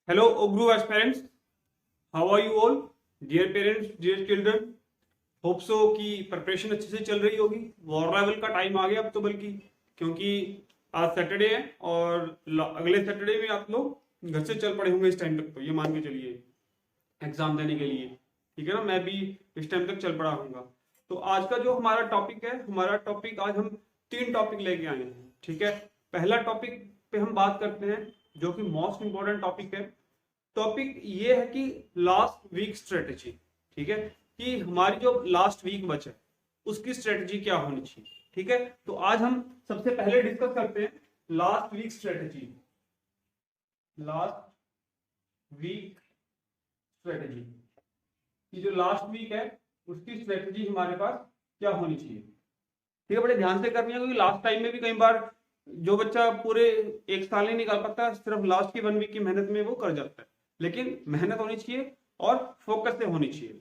Hello, Ogru aspirants. How are you all? Dear parents, dear children. Hope so कि preparation अच्छे से चल रही होगी। वॉर लेवल का टाइम आ गया अब तो, बल्कि क्योंकि आज सैटरडे है और अगले सैटरडे में आप लोग घर से चल पड़े होंगे इस टाइम तक, तो ये मान के चलिए एग्जाम देने के लिए। ठीक है ना, मैं भी इस टाइम तक चल पड़ा हूँगा। तो आज का जो हमारा टॉपिक है, हमारा टॉपिक आज हम 3 टॉपिक लेके आए हैं। ठीक है, पहला टॉपिक पे हम बात करते हैं जो कि मोस्ट इंपॉर्टेंट टॉपिक है। टॉपिक ये है कि लास्ट वीक स्ट्रेटेजी। ठीक है, कि हमारी जो लास्ट वीक बचा है उसकी स्ट्रेटेजी क्या होनी चाहिए। ठीक है, तो आज हम सबसे पहले डिस्कस करते हैं last week strategy. Last week strategy कि जो लास्ट वीक है उसकी स्ट्रेटेजी हमारे पास क्या होनी चाहिए। ठीक है, बड़े ध्यान से करनी है, क्योंकि लास्ट टाइम में भी कई बार जो बच्चा पूरे एक साल नहीं निकाल पाता, सिर्फ लास्ट की 1 वीक की मेहनत में वो कर जाता है। लेकिन मेहनत होनी चाहिए और फोकस से होनी चाहिए।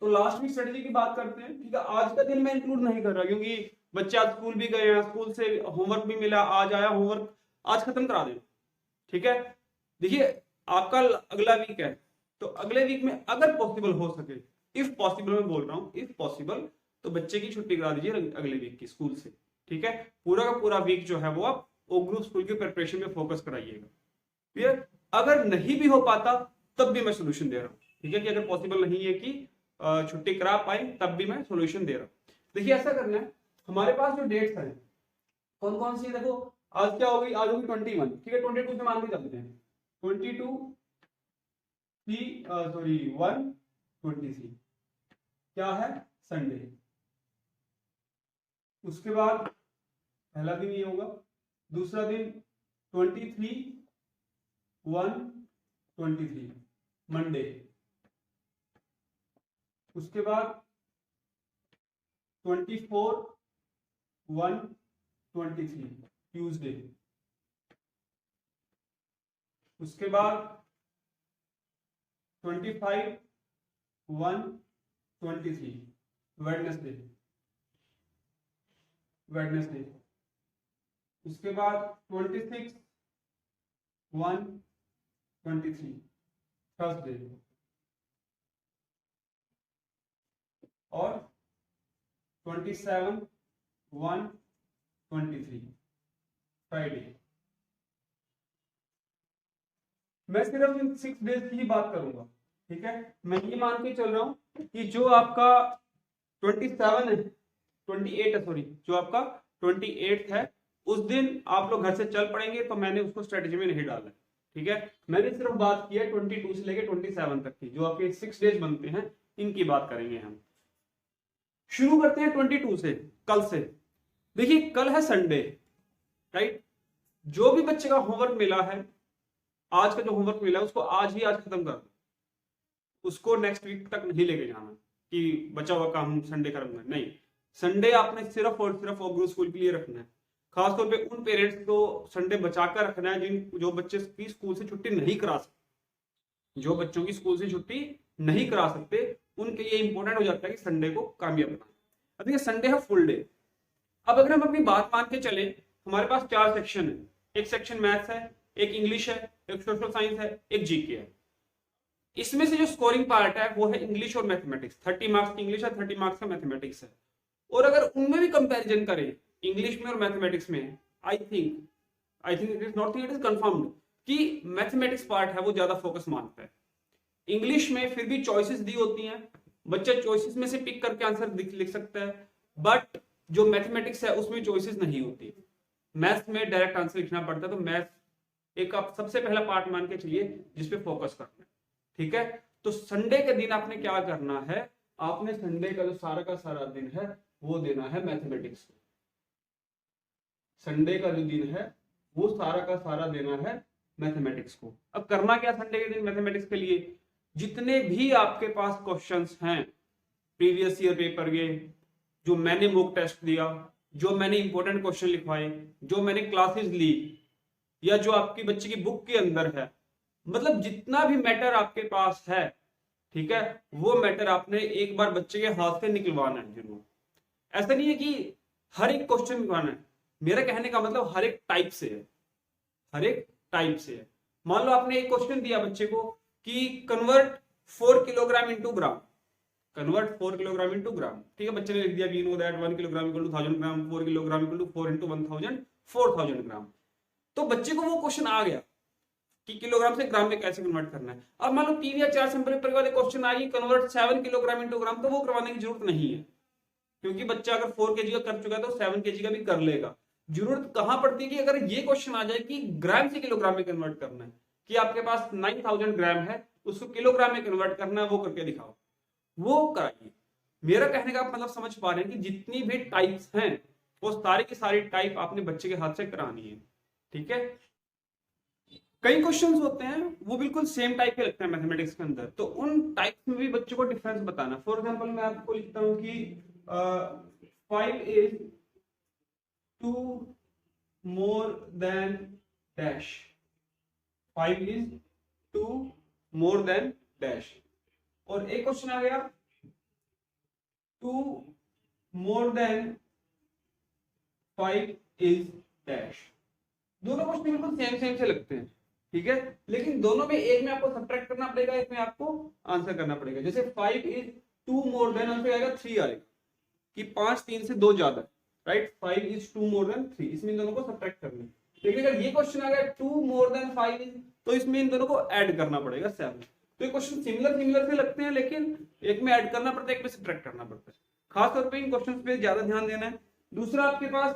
तो लास्ट वीक स्ट्रेटेजी की बात करते हैं। ठीक है, आज का दिन मैं इंक्लूड नहीं कर रहा क्योंकि बच्चे आज स्कूल भी गए हैं, स्कूल से होमवर्क भी मिला, आज आया होमवर्क आज खत्म करा दें। ठीक है, देखिए आपका अगला वीक है, तो अगले वीक में अगर पॉसिबल हो सके, इफ पॉसिबल मैं बोल रहा हूँ, इफ पॉसिबल, तो बच्चे की छुट्टी करा दीजिए अगले वीक की स्कूल से। ठीक है, पूरा का पूरा वीक जो है वो आप ओग्रू स्कूल की प्रिपरेशन में फोकस कराइएगा। क्लियर? अगर नहीं भी हो पाता तब भी मैं सोल्यूशन दे रहा हूँ। ठीक है, कि अगर पॉसिबल नहीं है कि छुट्टी करा पाए तब भी मैं सोल्यूशन दे रहा हूँ। देखिए ऐसा करना है, हमारे पास जो डेट्स हैं कौन कौन सी, देखो आज क्या होगी, आज होगी 21। ठीक है, 22 से मान के चलते हैं, 22 1 23 क्या है, संडे। उसके बाद पहला दिन ये होगा, दूसरा दिन 23 1 23 मंडे। उसके बाद 24 1 23 ट्यूसडे। उसके बाद 25 1 23 वेडनेसडे। उसके बाद 26 1 23 थर्सडे। और 27 1 23 फ्राइडे। मैं सिर्फ इन 6 डेज की ही बात करूंगा। ठीक है, मैं ये मान के चल रहा हूं कि जो आपका 27 है, 28 है, सॉरी, जो आपका 28 है उस दिन आप लोग घर से चल पड़ेंगे, तो मैंने उसको स्ट्रेटेजी में नहीं डाला। ठीक है, मैंने सिर्फ बात की है 22 से लेकर 27 तक की, जो आपके 6 डेज बनते हैं इनकी बात करेंगे हम। शुरू करते हैं 22 से, कल से। देखिए कल है संडे, राइट। जो भी बच्चे का होमवर्क मिला है, आज का जो होमवर्क मिला है उसको आज खत्म कर दो, उसको नेक्स्ट वीक तक नहीं लेके जाना कि बचा हुआ काम संडे करूंगा, नहीं। संडे आपने सिर्फ और सिर्फ ओग्रू स्कूल के लिए रखना है। खासतौर पे उन पेरेंट्स को संडे बचाकर रखना है जो बच्चे की स्कूल से छुट्टी नहीं करा सकते। जो बच्चों की स्कूल से छुट्टी नहीं करा सकते उनके लिए इंपॉर्टेंट हो जाता है कि संडे को कामयाब बनाना। अब ये संडे है फुल डे। अब अगर हम अपनी बात मान के चले, हमारे पास 4 सेक्शन है। एक सेक्शन मैथ्स है, एक इंग्लिश है, एक सोशल साइंस है, एक जीके है। इसमें से जो स्कोरिंग पार्ट है वो है इंग्लिश और मैथमेटिक्स। 30 मार्क्स की इंग्लिश है, 30 मार्क्स का मैथमेटिक्स है। और अगर उनमें भी कंपैरिजन करें इंग्लिश में और मैथमेटिक्स में, I think it is not think, it is confirmed कि मैथमेटिक्स पार्ट है वो ज्यादा फोकस मांगता है। इंग्लिश में फिर भी चॉइसेस दी होती हैं, बच्चा चॉइसेस में से पिक करके आंसर लिख सकता है, बट जो मैथमेटिक्स है उसमें चॉइसेस नहीं होती। मैथ्स में डायरेक्ट आंसर लिखना पड़ता है। तो मैथ्स एक आप सबसे पहला पार्ट मान के चलिए जिसपे फोकस करना है। ठीक है, तो संडे के दिन आपने क्या करना है, आपने संडे का जो सारा का सारा दिन है वो देना है मैथमेटिक्स को। संडे का जो दिन है वो सारा का सारा देना है मैथमेटिक्स को। अब करना क्या संडे के दिन मैथमेटिक्स के लिए, जितने भी आपके पास क्वेश्चंस हैं प्रीवियस ईयर पेपर के, जो मैंने मॉक टेस्ट दिया, जो मैंने इंपॉर्टेंट क्वेश्चन लिखवाए, जो मैंने क्लासेस ली, या जो आपकी बच्चे की बुक के अंदर है, मतलब जितना भी मैटर आपके पास है, ठीक है, वो मैटर आपने एक बार बच्चे के हाथ से निकलवाना है जरूर। ऐसा नहीं है कि हर एक क्वेश्चन निकलवाना है, मेरा कहने का मतलब हर एक टाइप से है, हर एक टाइप से है। मान लो आपने एक क्वेश्चन दिया बच्चे को कि convert 4 kilogram into gram, convert 4 kilogram into gram, ठीक है, बच्चे ने लिख दिया we know that 1 kilogram equal to 1000 ग्राम, 4 kilogram equal to 4 into 1000 4000 gram. तो बच्चे को वो क्वेश्चन आ गया कि किलोग्राम से ग्राम में कैसे कन्वर्ट करना है। अब मान लो 3 या 4 सिंपल पेपर के बाद question I convert 7 kilogram into ग्राम, तो वो करवाने की जरूरत नहीं है, क्योंकि बच्चा अगर 4 kg का कर चुका है तो 7 kg का भी कर लेगा। जरूरत कहां पड़ती है कि अगर ये क्वेश्चन आ जाए कि ग्राम से किलोग्राम में कन्वर्ट करना है, कि आपके पास 9000 ग्राम है उसको किलोग्राम में कन्वर्ट करना है, वो करके दिखाओ, वो कराइए। मेरा कहने का आप मतलब समझ पा रहे हैं कि जितनी भी टाइप्स हैं वो सारी की सारी टाइप आपने बच्चे के हाथ से करानी है, ठीक है। कई क्वेश्चंस होते हैं वो बिल्कुल सेम टाइप के लगते हैं मैथमेटिक्स के अंदर, तो उन टाइप्स में भी बच्चों को डिफरेंस बताना। फॉर एग्जांपल मैं आपको लिखता हूं कि 5 is 2 more than dash, 5 is 2 more than dash। और एक क्वेश्चन आ गया 2 more than 5 is dash। दोनों क्वेश्चन बिल्कुल सेम से लगते हैं, ठीक है, लेकिन दोनों में एक में आपको सब्ट्रैक्ट करना पड़ेगा, एक में आपको आंसर करना पड़ेगा। जैसे 5 is 2 more than आंसर आएगा 3 आएगा कि 5 3 से 2 ज्यादा, राइट। 5 is 2 more than 3, इसमें इन दोनों को सब्ट्रैक्ट करना है। लेकिन अगर ये क्वेश्चन आ गया 2 more than 5 is, तो इसमें इन दोनों को ऐड करना पड़ेगा 7। तो ये क्वेश्चन सिमिलर से लगते हैं, लेकिन एक में ऐड करना पड़ता है, एक में सब्ट्रैक्ट करना पड़ता है। खास तौर पे इन क्वेश्चन पे ज्यादा ध्यान देना है। दूसरा आपके पास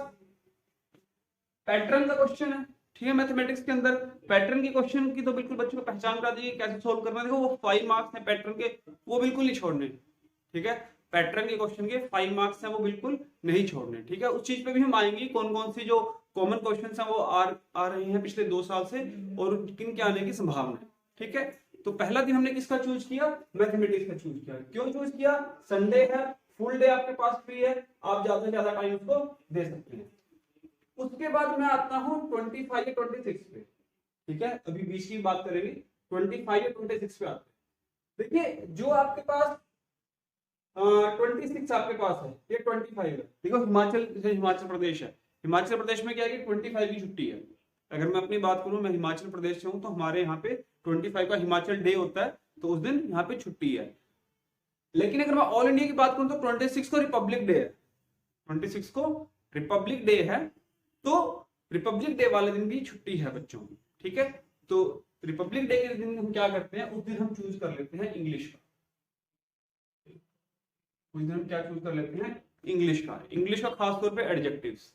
पैटर्न का क्वेश्चन है, ठीक है, मैथमेटिक्स के अंदर पैटर्न की क्वेश्चन की तो बिल्कुल बच्चों को पहचान करा दी कैसे सोल्व करना है। देखो वो 5 मार्क्स हैं पैटर्न के, वो बिल्कुल नहीं छोड़ने, ठीक है, पैटर्न के क्वेश्चन के 5 मार्क्स हैं वो बिल्कुल नहीं छोड़ने, ठीक है। उस चीज पे भी हम आएंगे कौन कौन सी जो कॉमन क्वेश्चन हैं वो आ रहे हैं पिछले 2 साल से और किन के आने की संभावना है, ठीक है। तो पहला दिन हमने किसका चूज किया, मैथमेटिक्स का चूज किया। क्यों चूज किया, संडे है, फुल डे आपके पास फ्री है, आप ज्यादा से ज्यादा टाइम उसको दे सकते हैं। उसके बाद मैं आता हूं 25 या 26 पे, ठीक है, अभी 20 की बात करेंगे, 25 या 26 पे आते हैं। देखिए जो आपके पास 26 आपके पास है, ये 25 है। देखो हिमाचल प्रदेश है, हिमाचल प्रदेश में क्या है कि 25 की छुट्टी है। अगर मैं अपनी बात करूं, मैं हिमाचल प्रदेश से हूं, तो हमारे यहाँ पे 25 का हिमाचल डे होता है, तो उस दिन यहाँ पे छुट्टी है। लेकिन अगर मैं ऑल इंडिया की बात करूं तो 26 को रिपब्लिक डे है, 26 को रिपब्लिक डे है, तो रिपब्लिक डे वाले दिन भी छुट्टी है बच्चों की, ठीक है। तो रिपब्लिक डे के दिन हम क्या करते हैं, उस दिन हम चूज कर लेते हैं इंग्लिश का, उस दिन हम क्या चूज कर लेते हैं, इंग्लिश का खास तौर पे एडजेक्टिव्स।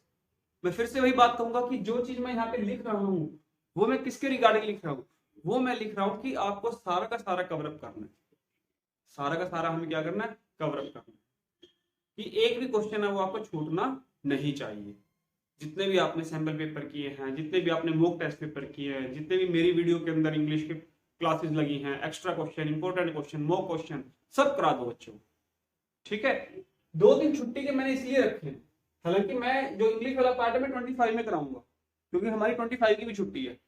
मैं फिर से वही बात कहूंगा कि जो चीज मैं यहाँ पे लिख रहा हूं वो मैं किसके रिगार्डिंग लिख रहा हूं, वो मैं लिख रहा हूं कि आपको सारा का सारा कवरअप करना है, सारा का सारा हमें क्या करना है, कवरअप करना है, कि एक भी क्वेश्चन है वो आपको छूटना नहीं चाहिए। जितने भी आपने सैंपल पेपर किए हैं, जितने भी आपने मॉक टेस्ट पेपर किए हैं, जितने भी मेरी वीडियो के अंदर इंग्लिश के क्लासेस लगी हैं, extra question, important question, mock question, सब करा दो बच्चों, ठीक है। 2 दिन छुट्टी के मैंने इसलिए रखे हैं, हालांकि मैं जो इंग्लिश वाला पार्ट है मैं 25 में कराऊंगा, क्योंकि हमारी 25 की भी छुट्टी है,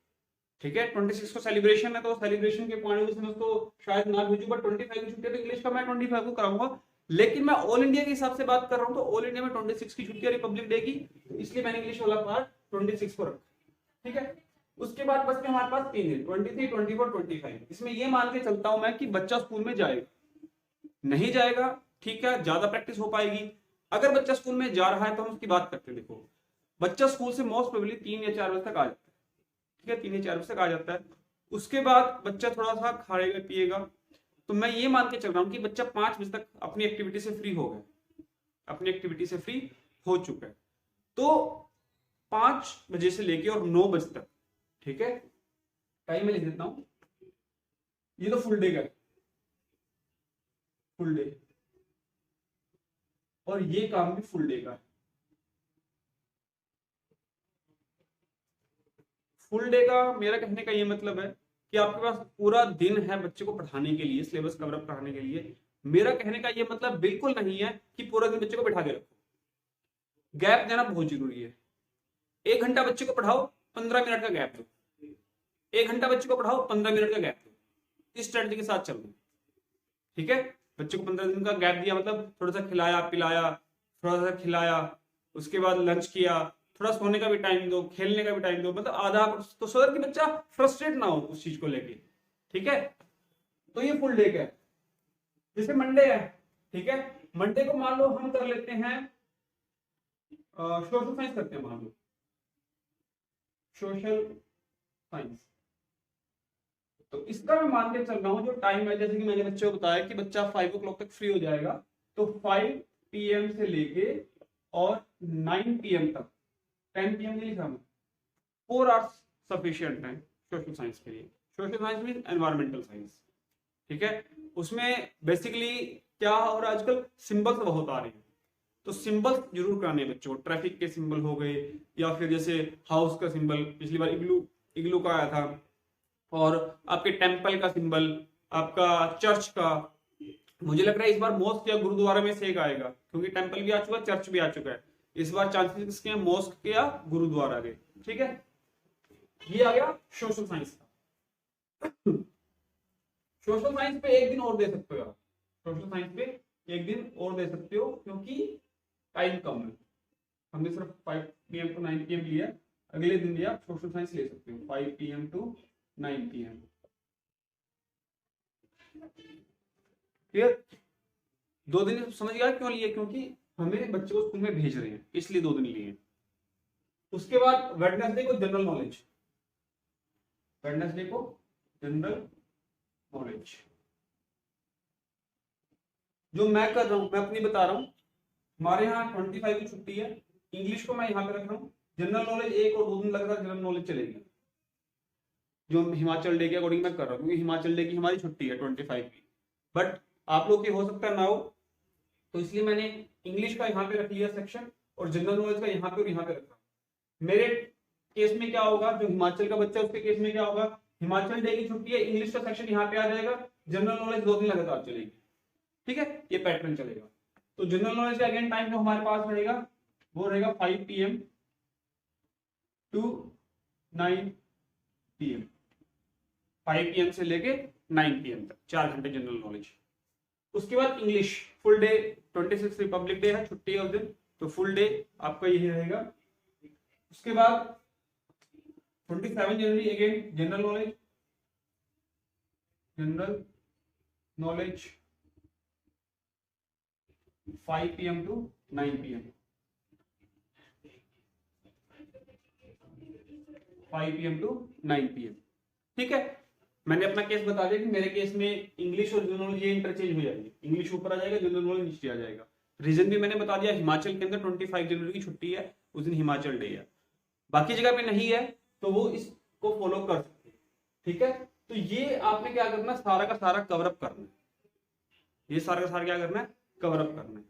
ठीक है। 26 को सेलिब्रेशन है, तो सेलिब्रेशन के पॉइंट ऑफ व्यू से उसको शायद ना भेजूं, बट 25 की छुट्टी है तो इंग्लिश का मैं 25 को कराऊंगा। लेकिन मैं ऑल इंडिया के हिसाब से बात कर रहा हूं, तो ऑल इंडिया में 26 की छुट्टी है रिपब्लिक डे की, इसलिए मैंने इंग्लिश वाला पार्ट 26 को रखा, ठीक है। उसके बाद बस में हमारे पास 3 दिन 23, 24, 25। इसमें ये मान के चलता हूं मैं कि बच्चा स्कूल में जाएगा, नहीं जाएगा, ठीक है, ज्यादा प्रैक्टिस हो पाएगी। अगर बच्चा स्कूल में जा रहा है तो हम उसकी बात करते हैं। देखो बच्चा स्कूल से मोस्ट प्रोबेबली 3 या 4 बजे तक आ जाता है, ठीक है, 3 या 4 बजे तक आ जाता है। उसके बाद बच्चा थोड़ा सा खाएगा पिएगा, तो मैं ये मान के चल रहा हूं कि बच्चा 5 बजे तक अपनी एक्टिविटी से फ्री हो गया, अपनी एक्टिविटी से फ्री हो चुका है। तो 5 बजे से लेके और 9 बजे तक, ठीक है, टाइम में लिख देता हूं, ये तो फुल डे का, फुल डे, और ये काम भी फुल डे का है। फुल डे का मेरा कहने का ये मतलब है कि आपके पास पूरा दिन है बच्चे को पढ़ाने के लिए, सिलेबस कवर अप कराने के लिए। मेरा कहने का ये मतलब बिल्कुल नहीं है कि पूरा दिन बच्चे को बिठा के रखो, गैप देना बहुत जरूरी है। 1 घंटा बच्चे को पढ़ाओ, 15 मिनट का गैप दो, 1 घंटा बच्चे को पढ़ाओ, 15 मिनट का गैप दो, इस स्ट्रेटजी के साथ चल रहे, ठीक है। बच्चे को 15 दिन का गैप दिया, मतलब थोड़ा सा खिलाया पिलाया, थोड़ा सा खिलाया, उसके बाद लंच किया, थोड़ा सोने का भी टाइम दो, खेलने का भी टाइम दो, मतलब आधा, तो सो कि बच्चा फ्रस्ट्रेट ना हो उस चीज को लेके, ठीक है। तो ये फुल डे का है। जैसे मंडे है, ठीक है, मंडे को मान लो हम कर लेते हैं सोशल साइंस करते हैं, मान लो सोशल साइंस। तो इसका मैं मान के चल रहा हूँ जो टाइम है, जैसे कि मैंने बच्चों को बताया कि बच्चा 5 o'clock तक फ्री हो जाएगा, तो 5 PM से लेके और 9 PM तक, 10 PM नहीं लिखा मैं, 4 hours सफिशियंट है सोशल साइंस के लिए। Social science mean environmental science, ठीक है। उसमें बेसिकली क्या हो रहा है आजकल, सिंबल्स बहुत आ रहे हैं, तो सिंबल्स जरूर कराने हैं बच्चों को। ट्रैफिक के सिंबल हो गए, या फिर जैसे हाउस का सिंबल, पिछली बार इग्लू का आया था, और आपके टेंपल का सिंबल, आपका चर्च का। मुझे लग रहा है इस बार मोस्क या गुरुद्वारा में से एक आएगा, क्योंकि टेंपल भी आ चुका है, चर्च भी आ चुका है। इस बार चांसेस किसके हैं, मोस्क के या गुरुद्वारा के, ठीक है। ये आ गया सोशल साइंस का। सोशल साइंस पे एक दिन और दे सकते हो आप, सोशल साइंस पे एक दिन और दे सकते हो, क्योंकि टाइम कम है। हमने सिर्फ 5 PM टू 9 PM लिया, अगले दिन भी आप सोशल साइंस ले सकते हो 5 PM टू 9 PM। क्लियर? 2 दिन समझ गया क्यों लिए, क्योंकि हमें बच्चों को स्कूल में भेज रहे हैं, इसलिए 2 दिन लिए। उसके बाद वेडनेसडे को जनरल नॉलेज, वेडनेसडे को जनरल नॉलेज जो मैं कर रहा हूं, मैं अपनी बता रहा हूं। हमारे यहाँ 25 की छुट्टी है, इंग्लिश को मैं यहाँ पे रख रहा हूँ, जनरल नॉलेज 1 और 2 दिन लग रहा है, जनरल नॉलेज चलेगी जो हिमाचल डे के अकॉर्डिंग मैं कर रहा हूँ, क्योंकि हिमाचल डे की हमारी छुट्टी है 25 की, बट आप लोग की हो सकता है ना हो, तो इसलिए मैंने इंग्लिश का यहाँ पे रख लिया सेक्शन, और जनरल नॉलेज का यहाँ पे और यहाँ पे रखा। मेरे केस में क्या होगा, जो हिमाचल का बच्चा है उसके केस में क्या होगा, हिमाचल डे की छुट्टी है, इंग्लिश का सेक्शन यहाँ पे आ जाएगा, जनरल नॉलेज 2 दिन लगातार चलेगी, ठीक है, ये पैटर्न चलेगा। तो जनरल नॉलेज का अगेन टाइम जो हमारे पास रहेगा वो रहेगा 5 PM टू 9 PM, 5 PM से लेके 9 PM तक 4 घंटे जनरल नॉलेज। उसके बाद English full day, 26 Republic day है, छुट्टी है उस दिन, तो फुल डे आपका यही रहेगा। उसके बाद 27 जनवरी again general knowledge, general knowledge 5 PM to 9 PM, 5 PM to 9 PM, ठीक है। मैंने अपना केस बता दिया कि मेरे केस में इंग्लिश और जनरल नॉलेज ये इंटरचेंज हो जाएगी, इंग्लिश ऊपर आ जाएगा, जनरल नॉलेज नीचे आ जाएगा। रीजन भी मैंने बता दिया, हिमाचल के अंदर 25 जनवरी की छुट्टी है, उस दिन हिमाचल डे है, बाकी जगह पे नहीं है, तो वो इसको फॉलो कर सकते हैं, ठीक है। तो ये आपने क्या करना, सारा का सारा कवर अप करना है, ये सारा का सारा क्या करना है, कवर अप करना है।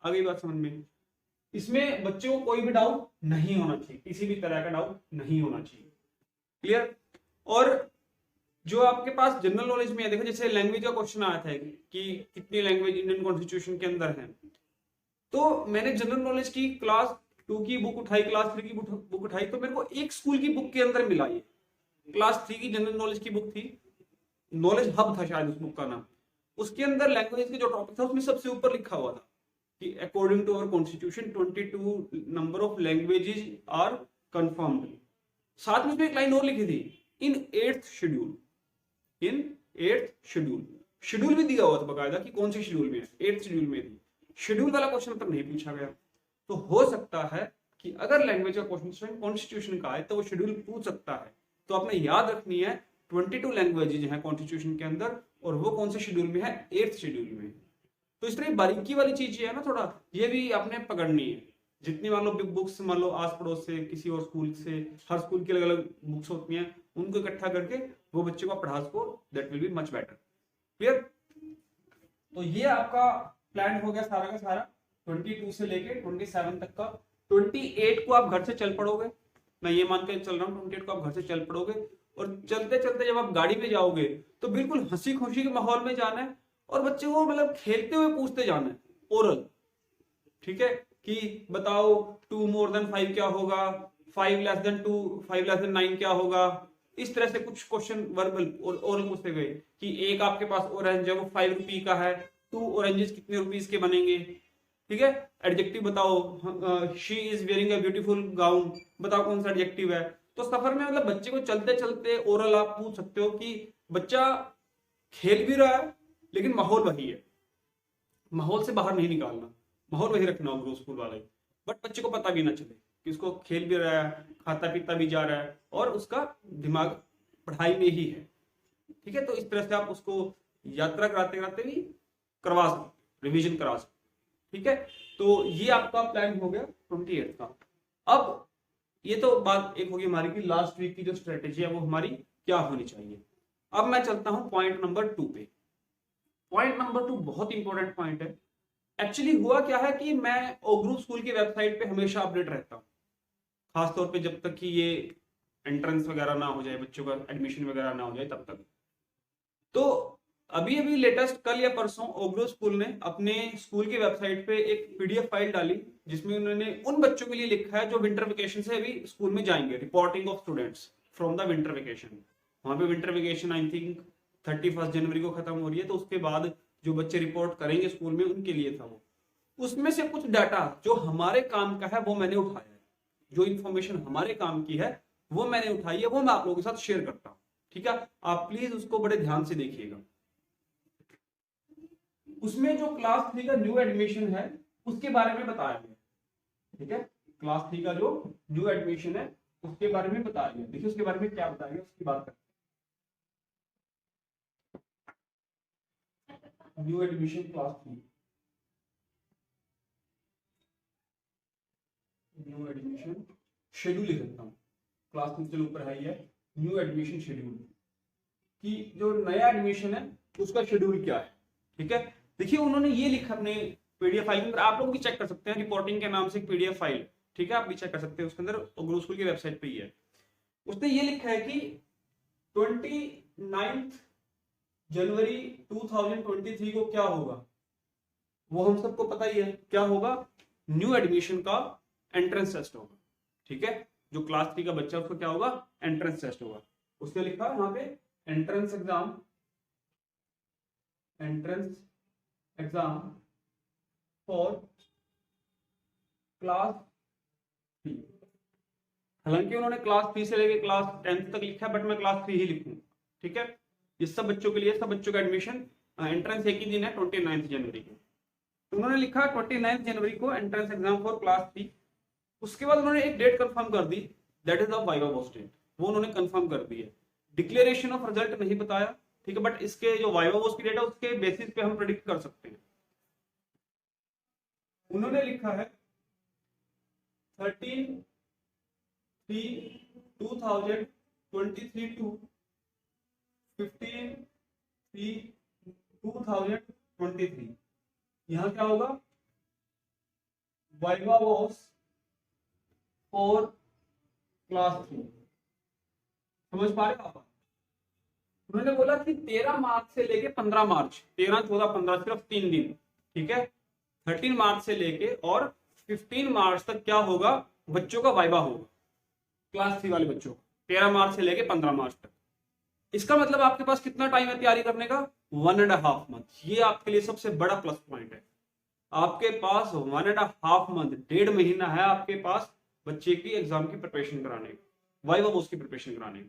अगली बात समझ में, इसमें बच्चों को कोई भी डाउट नहीं होना चाहिए, किसी भी तरह का डाउट नहीं होना चाहिए, क्लियर। और जो आपके पास जनरल नॉलेज में है, देखो जैसे लैंग्वेज का क्वेश्चन आया था कि कितनी लैंग्वेज इंडियन कॉन्स्टिट्यूशन के अंदर है, तो मैंने जनरल नॉलेज की क्लास 2 की बुक उठाई, क्लास 3 की बुक उठाई, तो मेरे को एक स्कूल की बुक के अंदर मिला, ये क्लास 3 की जनरल नॉलेज की बुक थी, नॉलेज हब था शायद उस बुक का नाम। उसके अंदर लैंग्वेज के जो टॉपिक था उसमें सबसे ऊपर लिखा हुआ था कि according to our constitution 22 number of languages are confirmed. साथ में एक लाइन और लिखी थी, in 8th schedule, in 8th schedule, schedule भी दिया हुआ था बकायदा कि कौन से शेड्यूल में है, 8th शेड्यूल में थी। शेड्यूल वाला क्वेश्चन तक नहीं पूछा गया, तो हो सकता है कि अगर लैंग्वेज का क्वेश्चन कॉन्स्टिट्यूशन का है तो वो शेड्यूल पूछ सकता है। तो आपने याद रखनी है 22 लैंग्वेजेज हैं कॉन्स्टिट्यूशन के अंदर, और वो कौन से शेड्यूल में है, 8th शेड्यूल में। तो इस तरह बारीकी वाली चीज है ना, थोड़ा ये भी आपने पकड़नी है। जितनी मान लो बिग बुक्स, मान लो आस पड़ोस से, किसी और स्कूल से, हर स्कूल की अलग अलग बुक्स होती हैं, उनको इकट्ठा करके वो बच्चे को पढ़ा सको, that will be much better, clear. तो ये आपका प्लान हो गया सारा का सारा 22 से लेके 27 तक का। 28 को आप घर से चल पड़ोगे, मैं ये मान के चल रहा हूँ 28 को आप घर से चल पड़ोगे, और चलते चलते जब आप गाड़ी में जाओगे तो बिल्कुल हंसी खुशी के माहौल में जाना है, और बच्चे को मतलब खेलते हुए पूछते जाना है, ओरल, ठीक है, कि बताओ 2 more than 5 क्या होगा, 5 less than 2, 5 less than 9 क्या होगा। इस तरह से कुछ क्वेश्चन वर्बल और ओरल पूछते गए कि एक आपके पास ऑरेंज है वो 5 रुपए का है, 2 ऑरेंजेस कितने रुपीस के बनेंगे, ठीक है, एडजेक्टिव बताओ, she is wearing a beautiful gown, बताओ कौन सा एडजेक्टिव है। तो सफर में मतलब बच्चे को चलते चलते ओरल आप पूछ सकते हो कि बच्चा खेल भी रहा है लेकिन माहौल वही है, माहौल से बाहर नहीं निकालना, माहौल वही रखना होगा स्कूल वाले, बट बच्चे को पता भी ना चले कि उसको खेल भी रहा है, खाता पीता भी जा रहा है और उसका दिमाग पढ़ाई में ही है। ठीक है, तो इस तरह से आप उसको यात्रा कराते कराते भी करवा सकते, रिवीजन करा सकते। ठीक है, तो ये आपका प्लान हो गया 28 का। अब ये तो बात एक होगी हमारी कि लास्ट वीक की जो स्ट्रेटेजी है वो हमारी क्या होनी चाहिए। अब मैं चलता हूं पॉइंट नंबर 2 पे। पॉइंट नंबर 2 बहुत इंपॉर्टेंट पॉइंट है। एक्चुअली हुआ क्या है कि मैं ओ ग्रुप स्कूल की वेबसाइट पे हमेशा अपडेट रहता हूँ, खासतौर पे जब तक कि ये एंट्रेंस वगैरह ना हो जाए, बच्चों का एडमिशन वगैरह ना हो जाए तब तक। तो अभी अभी लेटेस्ट कल या परसों ओग्रो स्कूल ने अपने स्कूल की वेबसाइट पे एक पीडीएफ फाइल डाली जिसमें उन्होंने उन बच्चों के लिए लिखा है जो विंटर वेकेशन से अभी स्कूल में जाएंगे, reporting of students from the winter vacation. वहां पे विंटर वेकेशन आई थिंक 31 जनवरी को खत्म हो रही है, तो उसके बाद जो बच्चे रिपोर्ट करेंगे स्कूल में उनके लिए था वो। उसमें से कुछ डाटा जो हमारे काम का है वो मैंने उठाया है, जो इन्फॉर्मेशन हमारे काम की है वो मैंने उठाई है, वो मैं आप लोगों के साथ शेयर करता हूँ। ठीक है, आप प्लीज उसको बड़े ध्यान से देखिएगा। उसमें जो क्लास 3 का न्यू एडमिशन है उसके बारे में बताया गया। ठीक है, क्लास 3 का जो न्यू एडमिशन है उसके बारे में बताया गया। देखिए उसके बारे में क्या बताया गया उसकी बात करते हैं। New admission class 3, new admission schedule लिख सकता हूँ, क्लास 3 से ऊपर है ये न्यू एडमिशन शेड्यूल, कि जो नया एडमिशन है उसका शेड्यूल क्या है। ठीक है, देखिए उन्होंने ये लिखा अपने पीडीएफ फाइल के अंदर, आप लोग भी चेक कर सकते हैं, रिपोर्टिंग के नाम से एक पीडीएफ फाइल। ठीक है, आप भी चेक कर सकते हैं, उसके अंदर ग्रुप स्कूल की वेबसाइट पे ही है। उसने ये लिखा है कि 29 जनवरी 2023 को क्या होगा वो हम सबको पता ही है, क्या होगा, न्यू एडमिशन का एंट्रेंस टेस्ट होगा। ठीक है, जो क्लास 3 का बच्चा उसको क्या होगा, एंट्रेंस टेस्ट होगा। उसने लिखा है यहाँ पे entrance exam, entrance exam for class 3। हालांकि उन्होंने क्लास 3 से लेके क्लास 10th तक लिखा है, बट मैं क्लास 3 ही लिखूंगा। ठीक है, ये सब बच्चों के लिए, सब बच्चों का एडमिशन एंट्रेंस एक ही दिन है 29 जनवरी को। तो उन्होंने लिखा 29 जनवरी को एंट्रेंस एग्जाम फॉर क्लास 3। उसके बाद उन्होंने एक डेट कंफर्म कर दी, that is the viva voce date, वो उन्होंने कंफर्म कर दी है। डिक्लेरेशन ऑफ रिजल्ट नहीं बताया, ठीक है, बट इसके जो वाइवा वॉस की डेट है उसके बेसिस पे हम प्रेडिक्ट कर सकते हैं। उन्होंने लिखा है 13/3/2023 टू 15/3/2023। यहां क्या होगा, वाइवा वॉस फॉर क्लास 3। समझ पा रहे हो आप? उन्होंने बोला कि 13 मार्च से लेके 15 मार्च, 13, 14, 15 सिर्फ 3 दिन। ठीक है, 13 मार्च से लेके और 15 मार्च तक क्या होगा, बच्चों का वाइवा होगा, क्लास 3 वाले बच्चों को 13 मार्च से लेके 15 मार्च तक। इसका मतलब आपके पास कितना टाइम है तैयारी करने का, 1.5 मंथ। ये आपके लिए सबसे बड़ा प्लस पॉइंट है। आपके पास 1.5 मंथ, 1.5 महीना है आपके पास बच्चे की एग्जाम की प्रिपरेशन कराने, वाइवा वॉस की प्रिपरेशन कराने।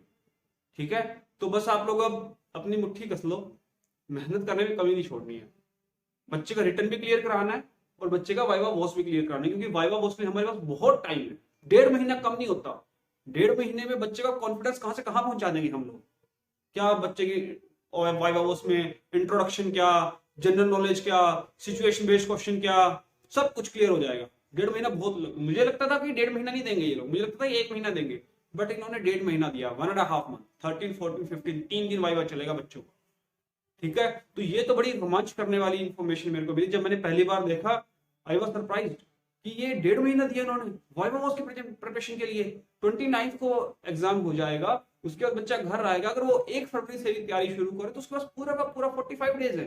ठीक है, तो बस आप लोग अब अपनी मुट्ठी कस लो, मेहनत करने में कमी नहीं छोड़नी है। बच्चे का रिटर्न भी क्लियर कराना है और बच्चे का वाइवा वॉस भी क्लियर कराना है, क्योंकि वाइवा वॉस में हमारे पास बहुत टाइम है, 1.5 महीना कम नहीं होता। 1.5 महीने में बच्चे का कॉन्फिडेंस कहां से कहां पहुंचा देंगे हम लोग। क्या बच्चे की वाइवा वॉस में इंट्रोडक्शन क्या, जनरल नॉलेज क्या, सिचुएशन बेस्ड क्वेश्चन क्या, सब कुछ क्लियर हो जाएगा। 1.5 महीना बहुत, मुझे लगता था कि 1.5 महीना नहीं देंगे ये लोग, मुझे लगता था 1 महीना देंगे, बट इन्होंने 1.5 महीना दिया, 1.5 मंथ, 13, 14, 15, 3 दिन वाइवा चलेगा बच्चों को। ठीक है, तो ये तो बड़ी रोमांच करने वाली इंफॉर्मेशन मेरे को मिली। जब मैंने पहली बार देखा आई वाज सरप्राइज्ड कि ये 1.5 महीना दिया इन्होंने वाइवा वॉस की प्रिपरेशन के लिए। 29 को एग्जाम हो जाएगा, उसके बाद बच्चा घर आएगा, अगर वो 1 फरवरी से भी तैयारी शुरू करे तो उसके पास पूरा का पूरा 45 डेज है।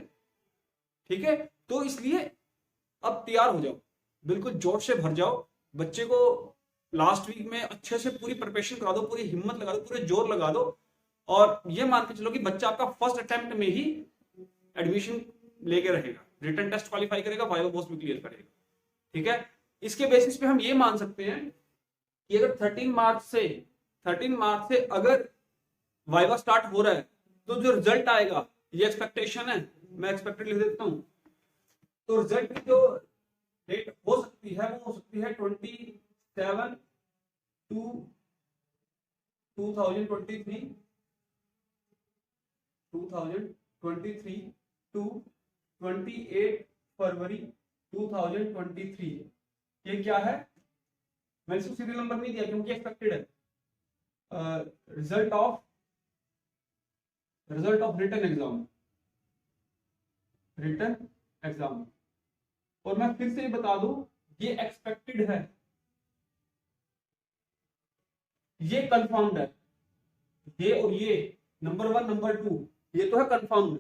ठीक है, तो इसलिए अब तैयार हो जाओ, बिल्कुल जोश से भर जाओ, बच्चे को लास्ट वीक में अच्छे से पूरी प्रिपरेशन करा दो, पूरी हिम्मत लगा दो, पूरे जोर लगा दो, और ये मान के चलो कि बच्चा आपका फर्स्ट अटेम्प्ट में ही एडमिशन लेके रहेगा, रिटन टेस्ट क्वालिफाई करेगा, वाइवा वॉस भी क्लियर करेगा। ठीक है, इसके बेसिस पे हम ये मान सकते हैं कि अगर 13 मार्च से अगर वाइवा स्टार्ट हो रहा है तो जो रिजल्ट आएगा, ये एक्सपेक्टेशन है, मैं एक्सपेक्टेड लिख देता हूं, तो रिजल्ट की जो डेट हो सकती है वो हो सकती है 27 टू 2023 टू 28 फरवरी 2023। ये क्या है, मैंने इसको सीरियल नंबर नहीं दिया क्योंकि एक्सपेक्टेड है। रिजल्ट ऑफ रिटन एग्जाम, और मैं फिर से बता दूं, ये एक्सपेक्टेड है, ये कंफर्म्ड है, ये और ये नंबर 1 नंबर 2 ये तो है कंफर्म्ड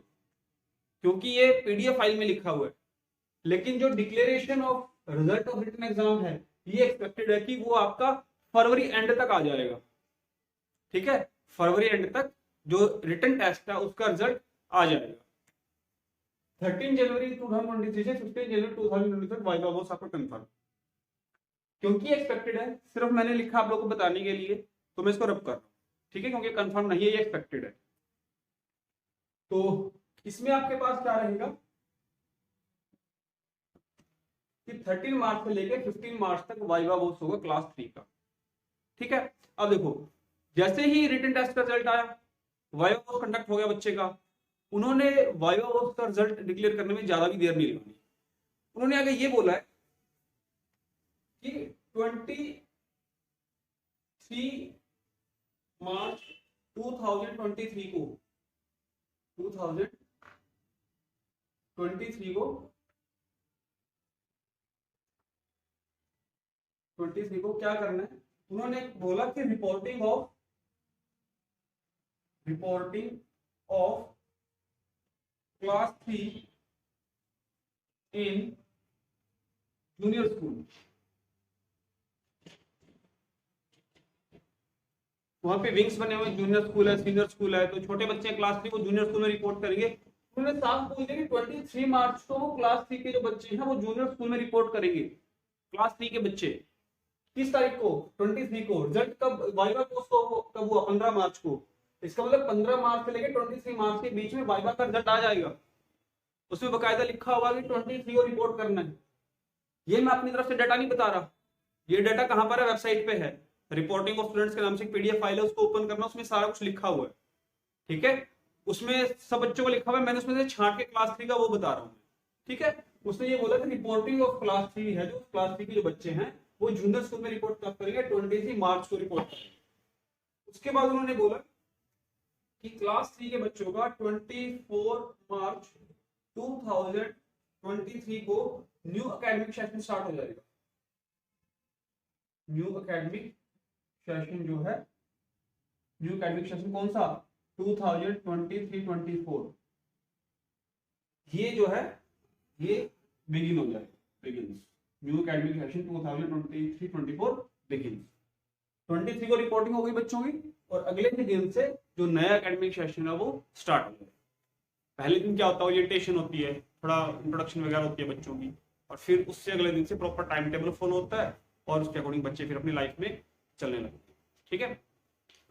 क्योंकि ये पीडीएफ फाइल में लिखा हुआ है, लेकिन जो declaration of result of written exam है ये एक्सपेक्टेड है कि वो आपका फरवरी एंड तक आ जाएगा। ठीक है, फरवरी एंड तक जो रिटन टेस्ट है उसका रिजल्ट आ जाएगा। 13 जनवरी 2023 से 15 जनवरी 2023 तक वाइवा वो आपका कंफर्म, क्योंकि एक्सपेक्टेड है, सिर्फ मैंने लिखा आप लोगों को बताने के लिए, तो मैं इसको रब कर रहा हूं। ठीक है, क्योंकि कंफर्म नहीं है, ये एक्सपेक्टेड है। तो इसमें आपके पास क्या रहेगा कि 13 मार्च से लेकर 15 मार्च तक वाइवा वोस होगा क्लास 3 का। ठीक है, अब देखो, जैसे ही रिटन टेस्ट का रिजल्ट आया, वाइवा वोस कंडक्ट हो गया बच्चे का, उन्होंने वाइवा वोस का रिजल्ट डिक्लेयर करने में ज्यादा भी देर नहीं लगानी। उन्होंने आगे ये बोला है कि 23 मार्च 2023 को 2023 को क्या करना है, उन्होंने बोला कि reporting of class 3 in junior school. वहां पे विंग्स बने हुए, जूनियर स्कूल है, सीनियर स्कूल है, तो छोटे बच्चे क्लास 3 को जूनियर स्कूल में रिपोर्ट करेंगे। उन्होंने साफ बोल दिया कि 23 मार्च को वो क्लास 3 के जो बच्चे हैं वो जूनियर स्कूल में रिपोर्ट करेंगे। क्लास 3 के बच्चे किस तारीख को, 23 को। रिजल्ट कब, वाइवा कब हुआ, 15 मार्च को। इसका मतलब 15 मार्च से लेकर 23 मार्च के बीच में वाइवा का रिजल्ट आ जाएगा। उसमें बकायदा लिखा हुआ कि 23 को रिपोर्ट करना है। ये मैं अपनी तरफ से डाटा नहीं बता रहा, ये डाटा कहां पर है, वेबसाइट पे है, रिपोर्टिंग ऑफ स्टूडेंट्स के नाम से एक पीडीएफ फाइल है, उसको ओपन करना, उसमें सारा कुछ लिखा हुआ है। ठीक है, उसमें सब बच्चों को लिखा हुआ है, मैंने उसमें से छांट के क्लास 3 का वो बता रहा हूँ। ठीक है, उसने ये बोला कि रिपोर्टिंग ऑफ क्लास 3 है, जो क्लास 3 के जो बच्चे हैं वो जूनियर स्कूल में रिपोर्ट कब करेंगे, 23 मार्च को रिपोर्ट करेंगे। उसके बाद उन्होंने बोला कि क्लास 3 के बच्चों का 24 मार्च 2023 को न्यू एकेडमिक सेशन स्टार्ट हो जाएगा। न्यू एकेडमिक सेशन जो है, न्यू एकेडमिक सेशन कौन सा, 2023-24, ये जो है ये बिगिन हो जाएगा, begin new academic session 2023-24 begin. 23 को रिपोर्टिंग हो गई बच्चों की, और अगले ही दिन से जो नया एकेडमिक सेशन है वो स्टार्ट हो जाएगा। पहले दिन क्या होता है, ओरिएंटेशन होती है, थोड़ा इंट्रोडक्शन वगैरह होती है बच्चों की, और फिर उससे अगले दिन से प्रॉपर टाइम टेबल फॉलो होता है, और उसके अकॉर्डिंग बच्चे फिर अपनी लाइफ में चलने लगते हैं। ठीक है,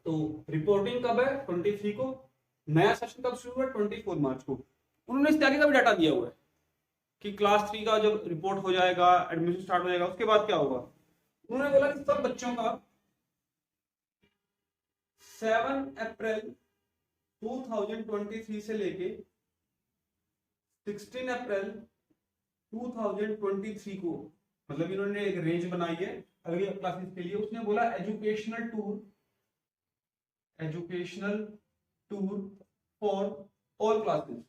तो रिपोर्टिंग कब है, 23 को। नया सेशन कब शुरू हुआ, 24 मार्च को। उन्होंने इस तरीके का भी डाटा दिया हुआ है कि क्लास 3 का जब रिपोर्ट हो जाएगा, एडमिशन स्टार्ट हो जाएगा, उसके बाद क्या होगा। उन्होंने बोला कि सब बच्चों का 7 अप्रैल 2023 से लेके 16 अप्रैल 2023 को, मतलब इन्होंने एक रेंज बनाई है अगली क्लासेस के लिए। उसने बोला educational tour for all classes,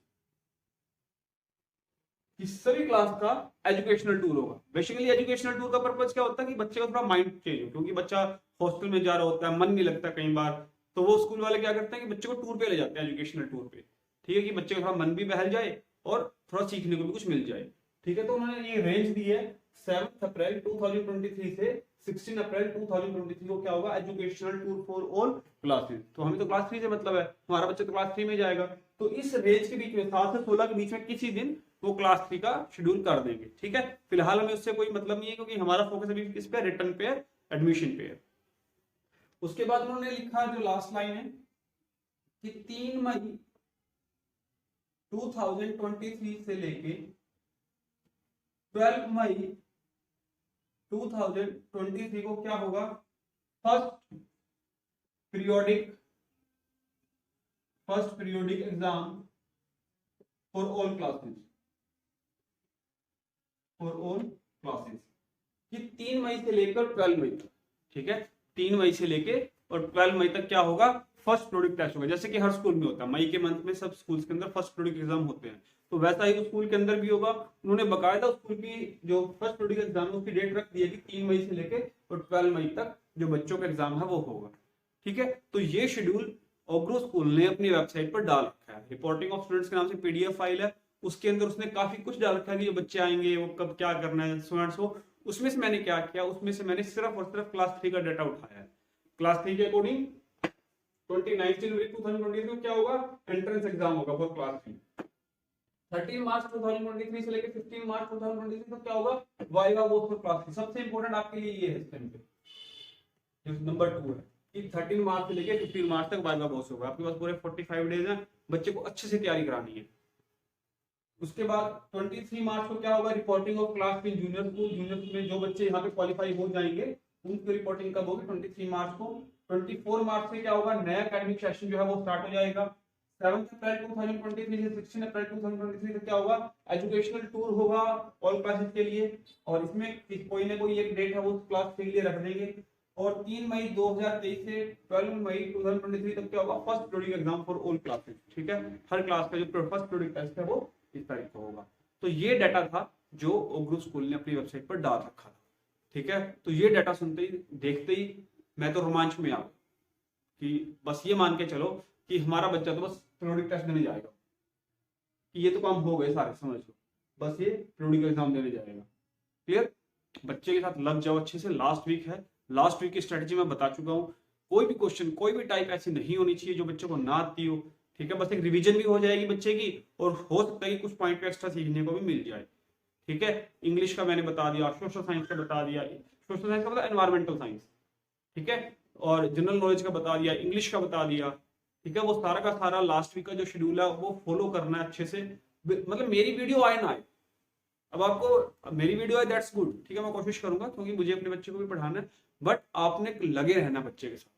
कि सभी क्लास का एजुकेशनल टूर होगा। बेसिकली एजुकेशनल टूर का पर्पज क्या होता है कि बच्चे का थोड़ा माइंड चेंज हो, क्योंकि बच्चा हॉस्टल में जा रहा होता है, मन नहीं लगता कई बार, तो वो स्कूल वाले क्या करते हैं कि बच्चे को टूर पे ले जाते हैं, एजुकेशनल टूर पे। ठीक है, कि बच्चे का थोड़ा मन भी बहल जाए और थोड़ा सीखने को भी कुछ मिल जाए। ठीक है, तो उन्होंने ये रेंज दी है 7 अप्रैल 2023 से 16 अप्रैल 2023 को क्या होगा, educational tour for all classes. तो हमें तो क्लास 3 से मतलब है, हमारा बच्चा तो क्लास 3 में जाएगा, तो इस रेंज के बीच में 7 से 16 के बीच में किसी दिन वो क्लास 3 का शेड्यूल कर देंगे। ठीक है, फिलहाल हमें उससे कोई मतलब नहीं है, क्योंकि हमारा फोकस अभी किस पे, रिटर्न पे, एडमिशन पे है। उसके बाद उन्होंने लिखा जो लास्ट लाइन है कि 3 मई 2023 से लेके 12 मई 2023 को क्या होगा, first periodic exam for all classes, कि 3 मई से लेकर 12 मई तक। ठीक है, 3 मई से लेके और 12 मई तक क्या होगा, फर्स्ट पीरियोडिक टेस्ट होगा, जैसे कि हर स्कूल में होता है, मई के मंथ में सब स्कूल्स के अंदर फर्स्ट पीरियोडिक एग्जाम होते हैं, तो वैसा ही स्कूल के अंदर भी होगा। उन्होंने बकायदा स्कूल की जो फर्स्ट पीरियोडिक एग्जाम है उसकी डेट रख दी है कि 3 मई से लेके और 12 मई तक जो बच्चों का एग्जाम है वो होगा। ठीक है, तो ये शेड्यूल ओग्रो स्कूल ने अपनी वेबसाइट पर डाल रखा है। रिपोर्टिंग ऑफ स्टूडेंट्स के नाम से पीडीएफ फाइल है, उसके अंदर उसने काफी कुछ डाल रखा है कि जो बच्चे आएंगे वो कब क्या करना है, स्टूडेंट्स को। उसमें से मैंने क्या किया, उसमें से मैंने सिर्फ और सिर्फ क्लास 3 का डाटा उठाया है। क्लास 3 के अकॉर्डिंग 29 जनवरी 2023 को क्या होगा, एंट्रेंस एग्जाम होगा फॉर क्लास 3। 13 मार्च 2023 से लेकर 15 मार्च 2023 तक क्या होगा, वाइवा वोस फॉर क्लास 3। सबसे इंपॉर्टेंट आपके लिए ये है इस टाइम पे, नंबर 2 है कि 13 मार्च से लेकर 15 मार्च तक वाइवा वोस होगा। आपके पास पूरे 45 डेज हैं, बच्चे को अच्छे से तैयारी करानी है। उसके बाद 23 मार्च को क्या होगा, reporting of class in junior school. Junior school में जो बच्चे यहाँ पे क्वालिफाई हो जाएंगे उनकी रिपोर्टिंग कब होगी, 23 मार्च को। 24 मार्च से क्या होगा, नया एकेडमिक सेशन जो है वो स्टार्ट हो जाएगा। 7 अप्रैल 2023 से 16 अप्रैल 2023 तक क्या होगा, एजुकेशनल टूर होगा ऑल क्लासेस के लिए, और इसमें कोई ना कोई एक डेट है वो क्लास 3 के लिए रख देंगे। और 3 मई 2023 से 12 मई 2023 तक क्या होगा, first periodic exam for all classes. ठीक है, हर क्लास का जो फर्स्ट पीरियोडिक टेस्ट है वो इस तारीख को होगा। तो ये डाटा था जो ओग्रो स्कूल ने अपनी वेबसाइट पर डाल रखा था। ठीक है, तो ये डाटा सुनते ही देखते ही मैं तो रोमांच में आ गया कि बस ये मान के चलो कि हमारा बच्चा तो बस पीरियोडिक टेस्ट देने जाएगा, कि ये तो काम हो गए सारे, समझ लो बस ये पीरियोडिक एग्जाम देने जाएगा। क्लियर, बच्चे के साथ लग जाओ अच्छे से। लास्ट वीक है, लास्ट वीक की स्ट्रेटजी मैं बता चुका हूँ। कोई भी क्वेश्चन, कोई भी टाइप ऐसी नहीं होनी चाहिए जो बच्चे को ना आती हो। ठीक है, बस एक रिवीजन भी हो जाएगी बच्चे की, और हो सकता है कि कुछ पॉइंट पे एक्स्ट्रा सीखने को भी मिल जाए। ठीक है, इंग्लिश का मैंने बता दिया, सोशल साइंस का बता दिया, सोशल साइंस का मतलब एनवायरमेंटल साइंस। ठीक है, और जनरल नॉलेज का बता दिया, इंग्लिश का बता दिया। ठीक है, वो सारा का सारा लास्ट वीक का जो शेड्यूल है वो फॉलो करना है अच्छे से। मतलब मेरी वीडियो आए ना आए, अब आपको मेरी वीडियो है दैट्स गुड। ठीक है, मैं कोशिश करूंगा क्योंकि मुझे अपने बच्चे को भी पढ़ाना है, बट आपने लगे रहना बच्चे के साथ।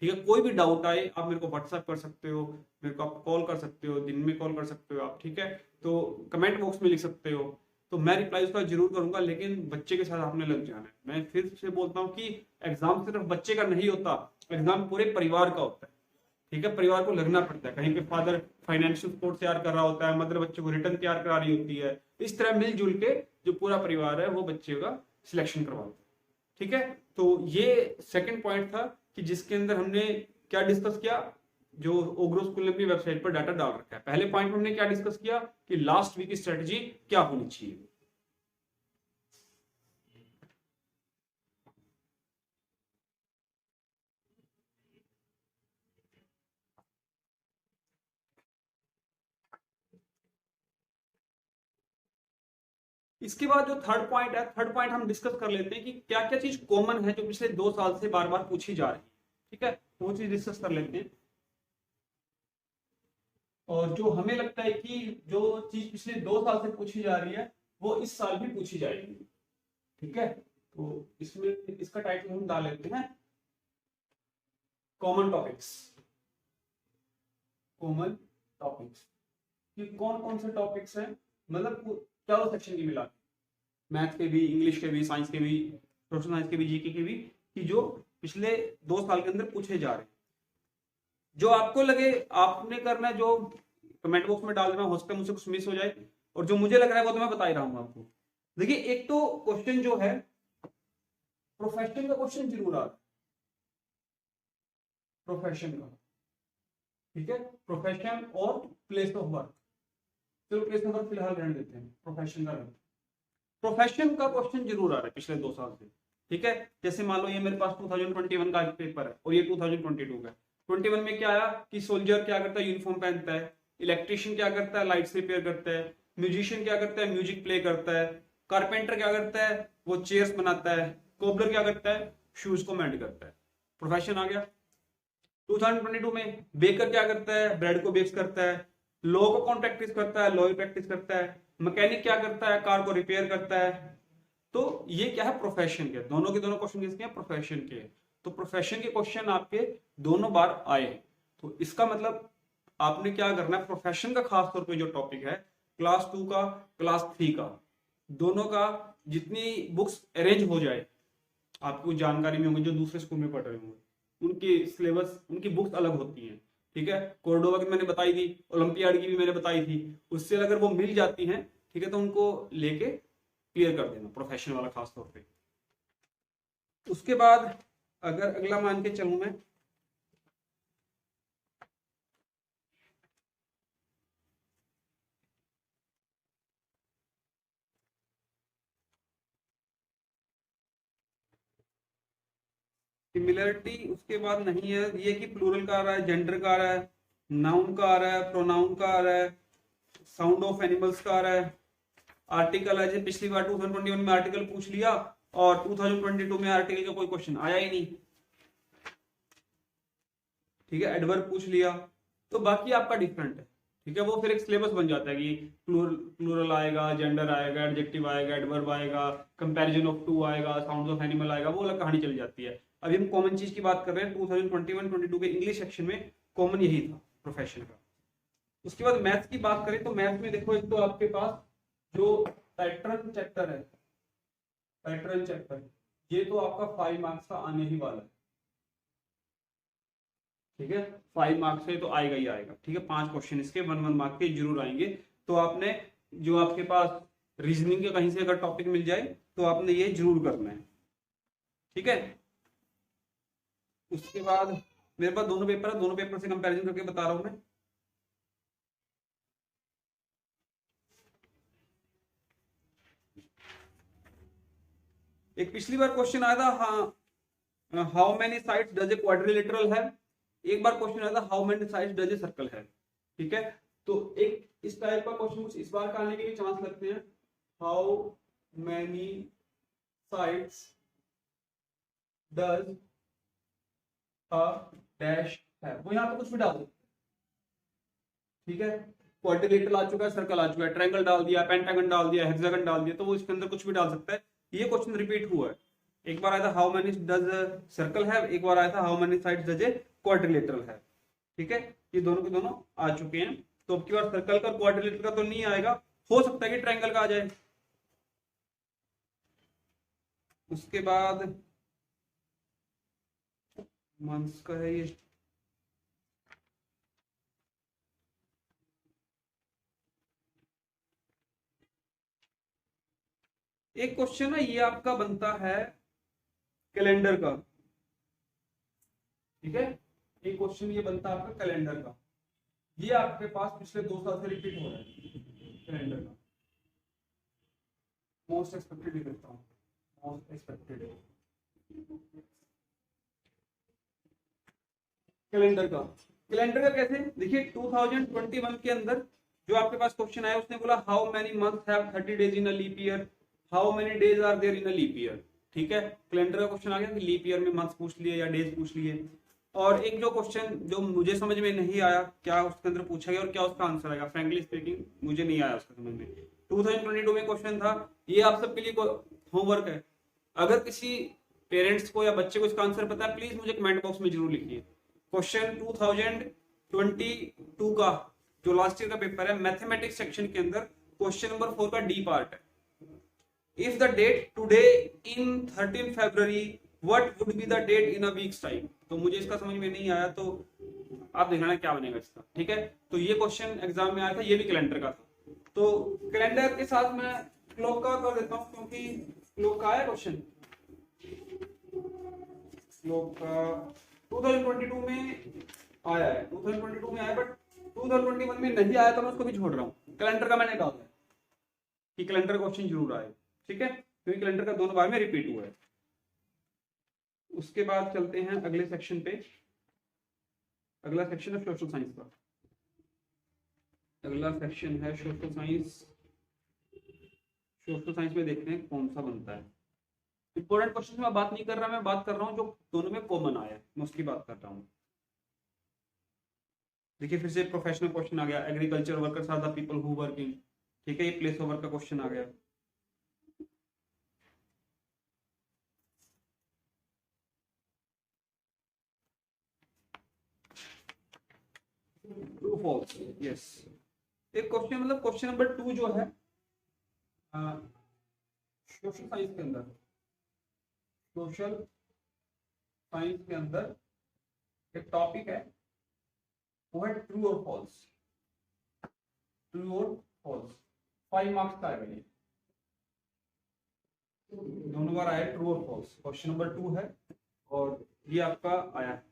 ठीक है, कोई भी डाउट आए आप मेरे को व्हाट्सएप कर सकते हो, मेरे को आप कॉल कर सकते हो, दिन में कॉल कर सकते हो आप। ठीक है, तो कमेंट बॉक्स में लिख सकते हो, तो मैं रिप्लाई उसका जरूर करूंगा, लेकिन बच्चे के साथ आपने लग जाना है। मैं फिर से बोलता हूँ कि एग्जाम सिर्फ बच्चे का नहीं होता, एग्जाम पूरे परिवार का होता है। ठीक है, परिवार को लगना पड़ता है, कहीं पे फादर फाइनेंशियल सपोर्ट तैयार कर रहा होता है, मदर बच्चे को रिटर्न तैयार करा रही होती है। इस तरह मिलजुल के जो पूरा परिवार है वो बच्चे का सिलेक्शन करवाता है। ठीक है, तो ये सेकंड पॉइंट था कि जिसके अंदर हमने क्या डिस्कस किया, जो ओग्रो स्कूल ने अपनी वेबसाइट पर डाटा डाल रखा है। पहले पॉइंट में हमने क्या डिस्कस किया कि लास्ट वीक की स्ट्रेटजी क्या होनी चाहिए। इसके बाद जो थर्ड पॉइंट है, थर्ड पॉइंट हम डिस्कस कर लेते हैं कि क्या क्या चीज कॉमन है जो पिछले 2 साल से बार बार पूछी जा रही है। ठीक है, वो चीज डिस्कस कर लेते हैं। और जो हमें लगता है कि जो चीज पिछले 2 साल से पूछी जा रही है वो इस साल भी पूछी जाएगी। ठीक है, तो इसमें इसका टाइटल हम डाल लेते हैं कॉमन टॉपिक्स। कॉमन टॉपिक्स कि कौन कौन से टॉपिक्स हैं, मतलब चारों सेक्शन की मिला, मैथ के भी, इंग्लिश के भी, साइंस के भी, सोशल साइंस के भी, जीके के भी, कि जो पिछले 2 साल के अंदर पूछे जा रहे हैं। जो आपको लगे आपने करना है, जो कमेंट बॉक्स में डाल देना, हो सकता है मुझसे कुछ मिस हो जाए, और जो मुझे लग रहा है वो तो मैं बता ही रहा हूँ आपको। देखिए, एक तो क्वेश्चन जो है प्रोफेशन का क्वेश्चन जरूर आ रहा है, प्रोफेशन का। ठीक है, प्रोफेशन और प्लेस ऑफ वर्क। चलो प्लेस ऑफ वर्क फिलहाल रहने देते हैं, प्रोफेशन का रहता है। प्रोफेशन का क्वेश्चन जरूर आ रहा है पिछले 2 साल से। ठीक है। जैसे मान लो ये मेरे पास 2021 का पेपर है और ये 2022 का है। 21 में क्या आया कि सोल्जर क्या करता है, यूनिफॉर्म पहनता है, इलेक्ट्रिशियन क्या करता है, लाइट्स रिपेयर करता है, म्यूजिशियन क्या करता है, म्यूजिक प्ले करता है, कारपेंटर क्या करता है, वो चेयर्स बनाता है, कोबलर क्या करता है, शूज को मेंड करता है। प्रोफेशन आ गया। 2022 में बेकर क्या करता है, ब्रेड को बेक्स करता है, लॉ को कौन प्रैक्टिस करता है, लॉयर प्रैक्टिस करता है, मैकेनिक क्या करता है, कार को रिपेयर करता है। तो ये क्या है, प्रोफेशन के, दोनों के दोनों क्वेश्चन किसके हैं, प्रोफेशन के। तो प्रोफेशन के क्वेश्चन आपके दोनों बार आए। तो इसका मतलब आपने क्या करना है, प्रोफेशन का खास तौर पे जो टॉपिक है क्लास 2 का, क्लास 3 का, दोनों का जितनी बुक्स अरेंज हो जाए, आपको जानकारी में होंगे जो दूसरे स्कूल में पढ़ रहे होंगे, उनकी सिलेबस, उनकी बुक्स अलग होती हैं। ठीक है, कोर्डोबा की मैंने बताई थी, ओलंपियाड की भी मैंने बताई थी, उससे अगर वो मिल जाती हैं, ठीक है, तो उनको लेके क्लियर कर देना, प्रोफेशन वाला खास तौर पे। उसके बाद अगर अगला मान के चलूं मैं, सिमिलरिटी उसके बाद नहीं है, ये कि प्लूरल का आ रहा है, जेंडर का आ रहा है, नाउन का आ रहा है, प्रोनाउन का आ रहा है, साउंड ऑफ एनिमल्स का आ रहा है, आर्टिकल है। जैसे पिछली बार 2021 में आर्टिकल पूछ लिया और 2022 में आर्टिकल का कोई क्वेश्चन आया ही नहीं। ठीक है, एडवर्ब पूछ लिया, तो बाकी आपका डिफरेंट है। ठीक है, वो फिर एक सिलेबस बन जाता है कि प्लूरल आएगा, जेंडर आएगा, एडजेक्टिव आएगा, एडवर्ब आएगा, कंपैरिजन ऑफ टू आएगा, साउंड ऑफ एनिमल आएगा, वो अलग कहानी चल जाती है। अभी हम कॉमन चीज की बात कर रहे हैं, 2021-22 के इंग्लिश सेक्शन में कॉमन यही था प्रोफेशन का। उसके बाद मैथ्स की बात करें तो मैथ्स में देखो, एक तो आपके पास जो पैटर्न चैप्टर है, पैटर्न चैप्टर, ये तो आपका 5 मार्क्स का आने ही वाला है। ठीक है, 5 मार्क्स से तो आएगा ही आएगा। ठीक है, 5 क्वेश्चन इसके 1-1 मार्क के जरूर आएंगे। तो आपने जो आपके पास रीजनिंग के कहीं से अगर टॉपिक मिल जाए तो आपने ये जरूर करना है। ठीक है, उसके बाद मेरे पास दोनों पेपर है, दोनों पेपर से कंपैरिजन करके बता रहा हूं मैं। एक पिछली बार क्वेश्चन आया था, हाँ, how many sides does a quadrilateral है। एक बार क्वेश्चन आया था, how many sides does a circle है। ठीक है, तो एक इस टाइप का क्वेश्चन कुछ इस बार का आने के भी चांस लगते हैं। How many sides does a dash है, वो यहाँ पे कुछ भी डाल दो। ठीक है, क्वाड्रिलेटरल आ चुका है, सर्कल आ चुका है, ट्रायंगल डाल दिया, पेंटागन डाल दिया, हेक्सागन डाल दिया, तो वो इसके अंदर कुछ भी डाल सकता है। ये क्वेश्चन रिपीट हुआ है, एक बार आया था हाउ मेनी डज सर्कल है, एक बार आया था how many sides does a quadrilateral है। ठीक है, ये दोनों के दोनों आ चुके हैं। तो अब की बार सर्कल का, क्वाड्रिलेटरल का तो नहीं आएगा, हो सकता है कि ट्रायंगल का आ जाए। उसके बाद मंथ्स का है ये, एक क्वेश्चन है ये आपका बनता है कैलेंडर का। ठीक है, एक क्वेश्चन ये बनता है आपका कैलेंडर का, ये आपके पास पिछले 2 साल से रिपीट हो रहा है कैलेंडर का। मोस्ट एक्सपेक्टेड लिखता हूँ, मोस्ट एक्सपेक्टेड कैलेंडर का। कैलेंडर का कैसे, देखिए 2021 के अंदर जो आपके पास क्वेश्चन आया, उसने बोला how many months have 30 days in a leap year, how many days are there in a leap year. ठीक है, कैलेंडर का क्वेश्चन आ गया कि लीप ईयर में मंथ्स पूछ लिए या डेज पूछ लिए। और एक जो क्वेश्चन जो मुझे समझ में नहीं आया क्या उसके अंदर पूछा गया और क्या उसका आंसर आएगा, फ्रैंकली स्पीकिंग मुझे नहीं आया उसका समझ में। 2022 में क्वेश्चन था, ये आप सबके लिए होमवर्क है। अगर किसी पेरेंट्स को या बच्चे को इसका आंसर पता है, प्लीज मुझे कमेंट बॉक्स में जरूर लिखिए। क्वेश्चन 2022 का जो लास्ट ईयर का पेपर है, मैथमेटिक्स सेक्शन के अंदर क्वेश्चन नंबर 4 का डी पार्ट है। If the date today in 13 February what would be the date in a weeks time. तो मुझे इसका समझ में नहीं आया, तो आप देखना क्या बनेगा इसका। ठीक है, तो ये क्वेश्चन एग्जाम में आया था, ये भी कैलेंडर का था। तो कैलेंडर के साथ मैं क्लॉक का कर देता हूँ, क्योंकि क्लॉक का आया क्वेश्चन, क्लॉक का 2022 में आया है, 2022 में आया, बट 2021 में नहीं आया, तो मैं उसको भी छोड़ रहा हूँ। कैलेंडर का मैंने डाला है कि कैलेंडर क्वेश्चन जरूर आए। ठीक है, क्योंकि कैलेंडर का दोनों बार में रिपीट हुआ है। उसके बाद चलते हैं अगले सेक्शन पे। अगला सेक्शन है सोशल साइंस का। अगला सेक्शन है सोशल साइंस। सोशल साइंस में देखते हैं कौन सा बनता है। इंपॉर्टेंट क्वेश्चन में बात नहीं कर रहा, मैं बात कर रहा हूँ जो दोनों में कॉमन आया है, मैं उसकी बात कर रहा हूँ। देखिए फिर से प्रोफेशनल क्वेश्चन आ गया, agriculture workers are the people who working. ठीक है, ये प्लेस ऑफ वर्क का क्वेश्चन आ गया। True false, yes. एक क्वेश्चन मतलब क्वेश्चन नंबर 2 जो है सोशल साइंस के अंदर, सोशल साइंस के अंदर एक टॉपिक है, वो है ट्रू और फॉल्स। ट्रू और फॉल्स 5 मार्क्स का आएगा, ये दोनों बार आया ट्रू और फॉल्स। क्वेश्चन नंबर 2 है और ये आपका आया है।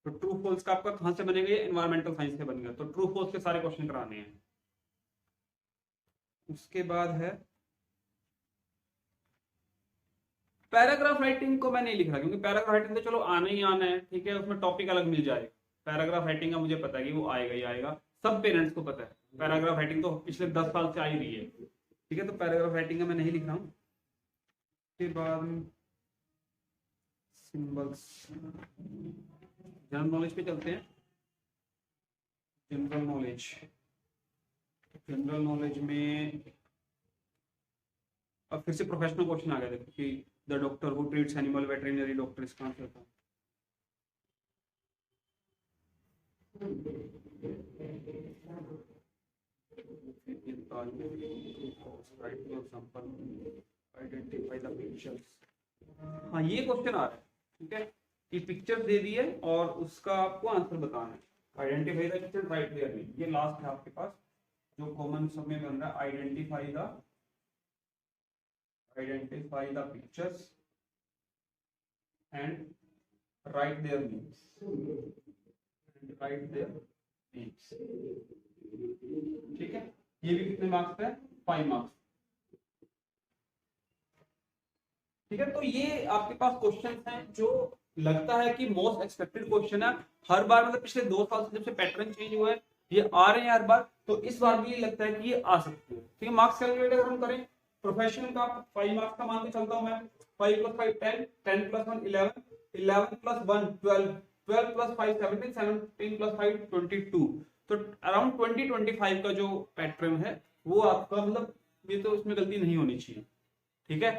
तो ट्रू फॉल्स का आपका कहां से बनेगा, ये एनवायरमेंटल साइंस से बनेगा। तो ट्रू फॉल्स के सारे क्वेश्चन कराने हैं। उसके बाद है पैराग्राफ राइटिंग को मैं नहीं लिख रहा, क्योंकि पैराग्राफ राइटिंग तो चलो आना ही आना है, ठीक है, उसमें टॉपिक अलग मिल जाएगा। पैराग्राफ राइटिंग का मुझे पता है कि वो आएगा ही आएगा, सब पेरेंट्स को पता है। पैराग्राफ राइटिंग तो पिछले 10 साल से आ ही रही है, ठीक है, तो पैराग्राफ राइटिंग का मैं नहीं लिख रहा हूँ। उसके बाद सिंबल्स, जनरल नॉलेज पे चलते हैं। जनरल नॉलेज, जनरल नॉलेज में अब फिर से प्रोफेशनल क्वेश्चन आ गया, देखो कि the doctor who treats animal, veterinary doctor, इसका आंसर था आइडेंटिफाई द पिक्चर्स। हाँ ये क्वेश्चन आ रहा है, ठीक है, कि पिक्चर दे दी है और उसका आपको आंसर बताना है। Identify the picture, right their name, ये लास्ट है आपके पास जो कॉमन सब में बन रहा है। Identify the pictures and right their names, right their names. ठीक है, ये भी कितने मार्क्स पे है, 5 मार्क्स। ठीक है, तो ये आपके पास क्वेश्चंस हैं जो लगता है कि मोस्ट एक्सपेक्टेड क्वेश्चन है हर बार, मतलब पिछले 2 साल से जब से पैटर्न चेंज हुआ है ये आ रहे हैं हर बार, तो इस बार भी ये लगता है कि ये आ सकते हैं। ठीक है, मार्क्स कैलकुलेट अगर हम करें प्रोफेशनल का 5 मार्क्स का मान के चलता हूं मैं, 5 + 5 10, 10 + 1 11, 11 + 1 12, 12 + 5 17, 17 + 5 22। तो अराउंड 20-25 का जो पैटर्न है वो आपका, मतलब ये तो उसमें गलती नहीं होनी चाहिए। ठीक है,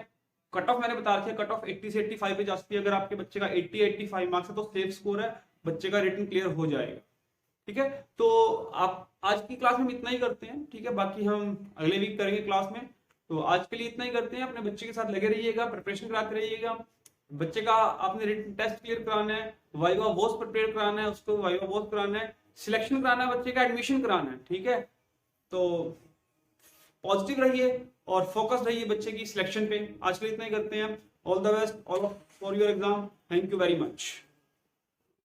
कट ऑफ मैंने बता रखा है, कट ऑफ 80 से 85 पे जा सकती है। अगर आपके बच्चे का 80-85 मार्क्स है तो सेफ स्कोर है, बच्चे का रिटन क्लियर हो जाएगा। ठीक है, तो आप आज की क्लास में इतना ही करते हैं, ठीक है, बाकी हम अगले वीक करेंगे क्लास में। तो आज के लिए इतना ही करते हैं, अपने बच्चे के साथ लगे रहिएगा, प्रिपरेशन कराते रहिएगा। बच्चे का आपने रिटन टेस्ट क्लियर कराना है, वाइवा वॉस प्रिपेयर कराना है, उसको वाइवा वॉस कराना है, सिलेक्शन कराना है, बच्चे का एडमिशन कराना है। ठीक है, तो पॉजिटिव रहिए और फोकस रहिए बच्चे की सिलेक्शन पे। आज के लिए इतना ही करते हैं। All the best all for your exam. Thank you very much.